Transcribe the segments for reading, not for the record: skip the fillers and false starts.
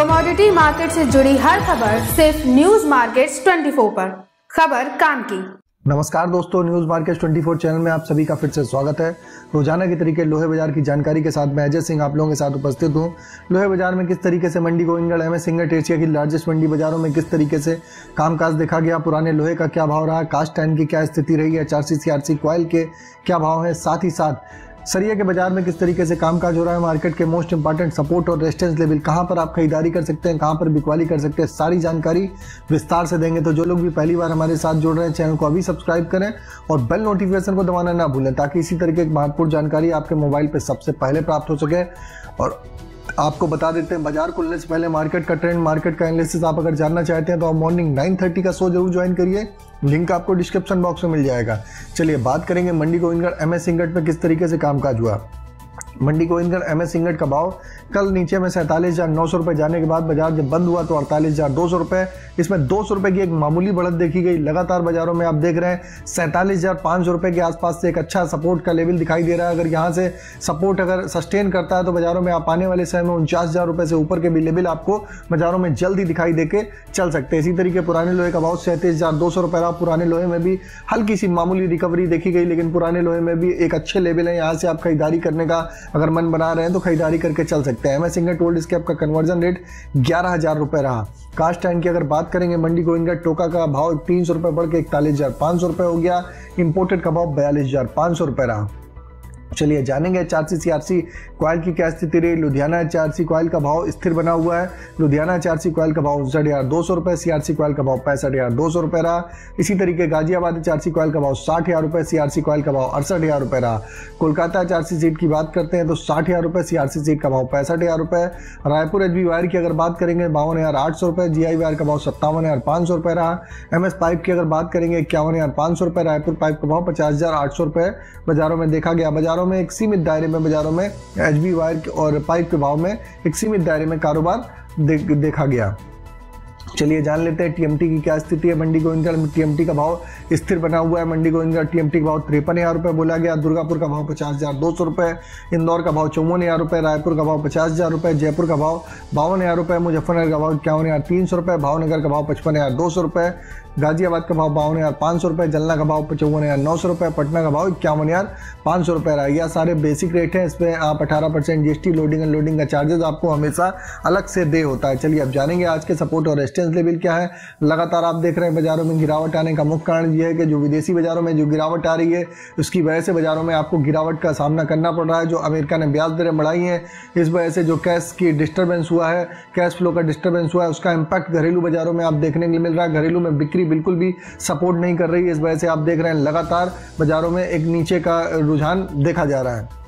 Commodity market से जुड़ी हर खबर सिर्फ न्यूज मार्केट्स 24 पर। खबर काम की। नमस्कार दोस्तों, न्यूज मार्केट्स 24 चैनल में आप सभी का फिर से स्वागत है। रोजाना के तरीके लोहे बाजार की जानकारी के साथ मैं अजय सिंह आप लोगों के साथ उपस्थित हूं। लोहे बाजार में किस तरीके से मंडी गोविंदगढ़ एमएस इंगट एशिया की लार्जेस्ट मंडी बाजारों में किस तरीके से कामकाज देखा गया, पुराने लोहे का क्या भाव रहा, कास्ट आयरन की क्या स्थिति रही है, 4C CRC कॉइल के क्या भाव है, साथ ही साथ सरिया के बाजार में किस तरीके से कामकाज हो रहा है, मार्केट के मोस्ट इंपॉर्टेंट सपोर्ट और रेजिस्टेंस लेवल कहां पर आप खरीदारी कर सकते हैं, कहां पर बिकवाली कर सकते हैं, सारी जानकारी विस्तार से देंगे। तो जो लोग भी पहली बार हमारे साथ जुड़ रहे हैं, चैनल को अभी सब्सक्राइब करें और बेल नोटिफिकेशन को दबाना ना भूलें, ताकि इसी तरीके की महत्वपूर्ण जानकारी आपके मोबाइल पर सबसे पहले प्राप्त हो सके। और आपको बता देते हैं, बाजार खुलने से पहले मार्केट का ट्रेंड, मार्केट का एनालिसिस आप अगर जानना चाहते हैं तो आप मॉर्निंग 9:30 का शो जरूर ज्वाइन करिए, लिंक आपको डिस्क्रिप्शन बॉक्स में मिल जाएगा। चलिए बात करेंगे मंडी गोविंदगढ़ एमएस इंगट में किस तरीके से कामकाज हुआ। मंडी गोविंदगढ़ एमएस इंगट का भाव कल नीचे में 47,900 रुपए जाने के बाद बाजार जब बंद हुआ तो 48,200 रुपए, इसमें 200 रुपए की एक मामूली बढ़त देखी गई। लगातार बाजारों में आप देख रहे हैं 47,500 रुपए के आसपास से एक अच्छा सपोर्ट का लेवल दिखाई दे रहा है। अगर यहाँ से सपोर्ट अगर सस्टेन करता है तो बाजारों में आप आने वाले समय में 49,000 रुपए से ऊपर के भी लेवल आपको बाजारों में जल्दी दिखाई देके चल सकते हैं। इसी तरीके पुराने लोहे का भाव 37,200 रुपए रहा। पुराने लोहे में भी हल्की सी मामूली रिकवरी देखी गई, लेकिन पुराने लोहे में भी एक अच्छे लेवल है। यहाँ से आप खरीदारी करने का अगर मन बना रहे हैं तो खरीदारी करके चल सकते हैं। एमएस इंगट ओल्ड स्क्रैप का कन्वर्जन रेट 11,000 रुपए रहा। कास्ट आयरन की अगर बात करेंगे, मंडी गोविंदगढ़ टोका का भाव 300 रुपए बढ़ के 41,500 रुपए हो गया। इंपोर्टेड का भाव 42,500 रुपए रहा। चलिए जानेंगे 4C CRC कॉइल की क्या स्थिति रही। लुधियाना 4C कॉइल का भाव स्थिर बना हुआ है। लुधियाना 4C कॉइल का भाव 59,200 रुपए, CRC कॉइल का भाव 65,200 रुपए रहा। इसी तरीके गाजियाबाद 4C कॉइल का भाव 60,000 रुपए, CRC कॉइल का भाव 68,000 रुपए रहा। कोलकाता 4C सीट की बात करते हैं तो 60,000 रुपए, CRC सीट का भाव 65,000 रुपए। रायपुर HB वायर की अगर बात करेंगे 52,800 रुपए, GI वायर का भाव 57,500 रुपए रहा। MS पाइप की अगर बात करेंगे 51,500 रुपए। रायपुर पाइप का भाव 50,800 रुपए बाजारों में देखा गया। बाजारों में एक सीमित दायरे में बाजारों में HB वायर और पाइप के भाव में एक सीमित दायरे में कारोबार देखा गया। चलिए जान लेते हैं TMT की क्या स्थिति है। मंडी गोविंदगढ़ में TMT का भाव स्थिर बना हुआ है। मंडी गोविंदगढ़ TMT का भाव 53,000 रुपए बोला गया। दुर्गापुर का भाव 50,200 रुपए, इंदौर का भाव 54,000 रुपए, रायपुर का भाव 50,000 रुपए, जयपुर का भाव 52,000 रुपए, मुजफ्फरनगर का भाव 51,300 रुपए, भावनगर का भाव 55,200 रुपए, गाजियाबाद का भाव 52,500 रुपए, जलना का भाव 54,900 रुपए, पटना का भाव 51,500 रुपए रहा। यह सारे बेसिक रेट हैं। इसमें आप 18% GST लोडिंग एंड लोडिंग का चार्जेस आपको हमेशा अलग से दे होता है। चलिए अब जानेंगे आज के सपोर्ट और रेजिस्टेंस लेवल क्या है। लगातार आप देख रहे हैं बाजारों में गिरावट आने का मुख्य कारण यह है कि जो विदेशी बाजारों में जो गिरावट आ रही है उसकी वजह से बाजारों में आपको गिरावट का सामना करना पड़ रहा है। जो अमेरिका ने ब्याज दरें बढ़ाई हैं, इस वजह से जो कैश की डिस्टर्बेंस हुआ है, कैश फ्लो का डिस्टर्बेंस हुआ है, उसका इंपैक्ट घरेलू बाजारों में आप देखने के लिए मिल रहा है। घरेलू में बिक्री बिल्कुल भी सपोर्ट नहीं कर रही है। इस वजह से आप देख रहे हैं लगातार बाजारों में एक नीचे का रुझान देखा जा रहा है।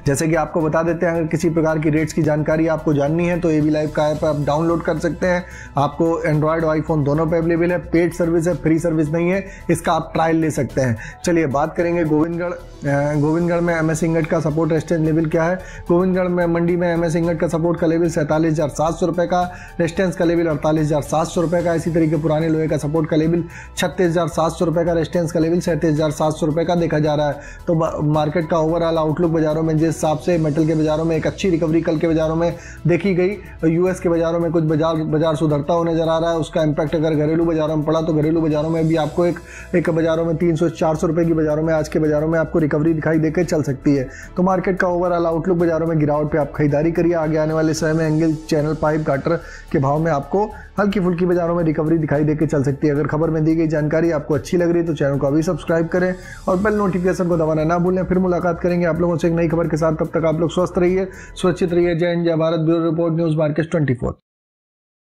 जैसे कि आपको बता देते हैं, अगर किसी प्रकार की रेट्स की जानकारी आपको जाननी है तो AB लाइव का ऐप आप डाउनलोड कर सकते हैं। आपको एंड्रॉयड और आईफोन दोनों पे अवेलेबल है। पेड सर्विस है, फ्री सर्विस नहीं है, इसका आप ट्रायल ले सकते हैं। चलिए बात करेंगे गोविंदगढ़ में एमएस इंगट का सपोर्ट रेजिस्टेंस लेवल क्या है। गोविंदगढ़ में मंडी में एमएस इंगट का सपोर्ट का लेवल 47,700 रुपए का, रेजिस्टेंस का लेवल 48,700 रुपए का। इसी तरीके पुराने लोहे का सपोर्ट का लेवल 36,700 रुपए का, रेजिस्टेंस का लेवल 37,700 रुपए का देखा जा रहा है। तो मार्केट का ओवरऑल आउटलुक बाजारों में जिस हिसाब से मेटल के बाजारों में एक अच्छी रिकवरी कल के बाजारों में देखी गई, यूएस के बाजारों में कुछ बाजार सुधरता हुआ नजर आ रहा है। उसका इंपैक्ट अगर घरेलू बाजारों में पड़ा तो घरेलू बाजारों में भी आपको एक बाजारों में 300-400 रुपए की बाजारों में आज के बाजारों में आपको रिकवरी दिखाई देकर चल सकती है। तो मार्केट का ओवरऑल आउटलुक बाजारों में गिरावट पे आप खरीदारी करिए। आगे आने वाले समय में एंगल, चैनल, पाइप, गाटर के भाव में आपको हल्की फुल्की बाजारों में रिकवरी दिखाई देकर चल सकती है। अगर खबर में दी गई जानकारी आपको अच्छी लग रही है तो चैनल को अभी सब्सक्राइब करें और बेल नोटिफिकेशन को दबाना ना भूलें। फिर मुलाकात करेंगे आप लोगों से एक नई खबर के साथ। तब तक आप लोग स्वस्थ रहिए, सुरक्षित रहिए। जय हिंद, जय Bharat. Bureau report, news markets 24।